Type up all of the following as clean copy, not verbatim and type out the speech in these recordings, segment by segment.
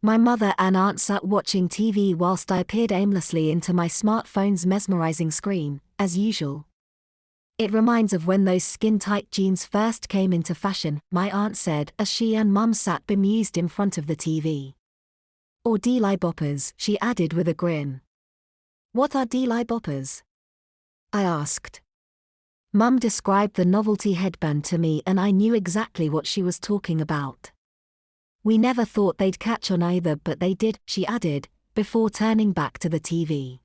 My mother and aunt sat watching TV whilst I peered aimlessly into my smartphone's mesmerizing screen, as usual. It reminds of when those skin-tight jeans first came into fashion, my aunt said as she and mum sat bemused in front of the TV. Or D-Li boppers, she added with a grin. What are D-Li boppers? I asked. Mum described the novelty headband to me and I knew exactly what she was talking about. We never thought they'd catch on either, but they did, she added, before turning back to the TV.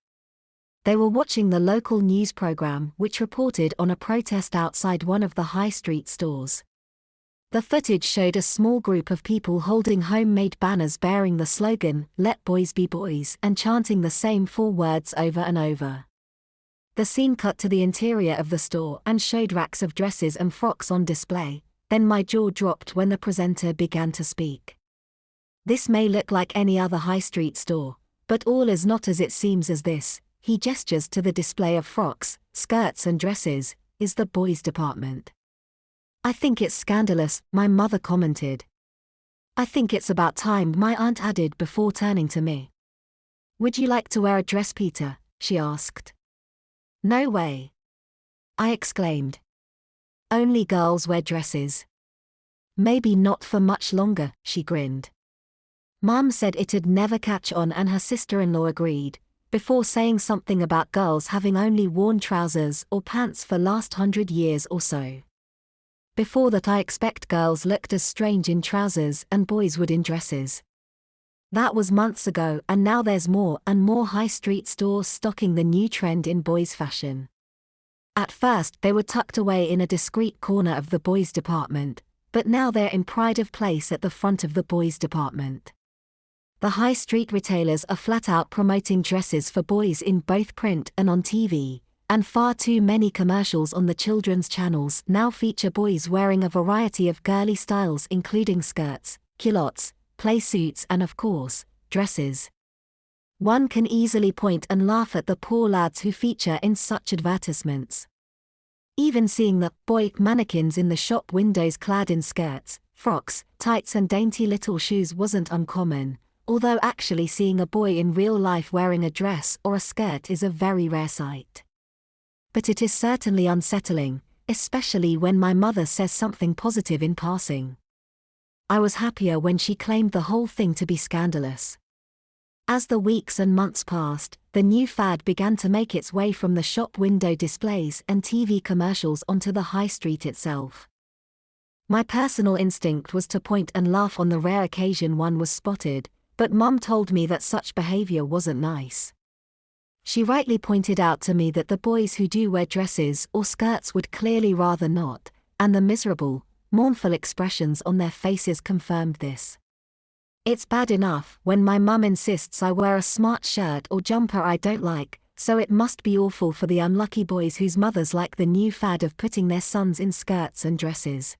They were watching the local news program which reported on a protest outside one of the high street stores. The footage showed a small group of people holding homemade banners bearing the slogan, "Let boys be boys," and chanting the same 4 words over and over. The scene cut to the interior of the store and showed racks of dresses and frocks on display. Then my jaw dropped when the presenter began to speak. This may look like any other high street store, but all is not as it seems as this. He gestures to the display of frocks, skirts and dresses, is the boys' department. I think it's scandalous, my mother commented. I think it's about time, my aunt added before turning to me. Would you like to wear a dress, Peter? She asked. No way. I exclaimed. Only girls wear dresses. Maybe not for much longer, she grinned. Mum said it'd never catch on and her sister-in-law agreed, before saying something about girls having only worn trousers or pants for last 100 years or so. Before that I expect girls looked as strange in trousers and boys would in dresses. That was months ago and now there's more and more high street stores stocking the new trend in boys' fashion. At first they were tucked away in a discreet corner of the boys' department, but now they're in pride of place at the front of the boys' department. The high street retailers are flat out promoting dresses for boys in both print and on TV, and far too many commercials on the children's channels now feature boys wearing a variety of girly styles including skirts, culottes, play suits and of course, dresses. One can easily point and laugh at the poor lads who feature in such advertisements. Even seeing the boy mannequins in the shop windows clad in skirts, frocks, tights and dainty little shoes wasn't uncommon, although actually seeing a boy in real life wearing a dress or a skirt is a very rare sight. But it is certainly unsettling, especially when my mother says something positive in passing. I was happier when she claimed the whole thing to be scandalous. As the weeks and months passed, the new fad began to make its way from the shop window displays and TV commercials onto the high street itself. My personal instinct was to point and laugh on the rare occasion one was spotted, but Mum told me that such behavior wasn't nice. She rightly pointed out to me that the boys who do wear dresses or skirts would clearly rather not, and the miserable, mournful expressions on their faces confirmed this. It's bad enough when my mum insists I wear a smart shirt or jumper I don't like, so it must be awful for the unlucky boys whose mothers like the new fad of putting their sons in skirts and dresses.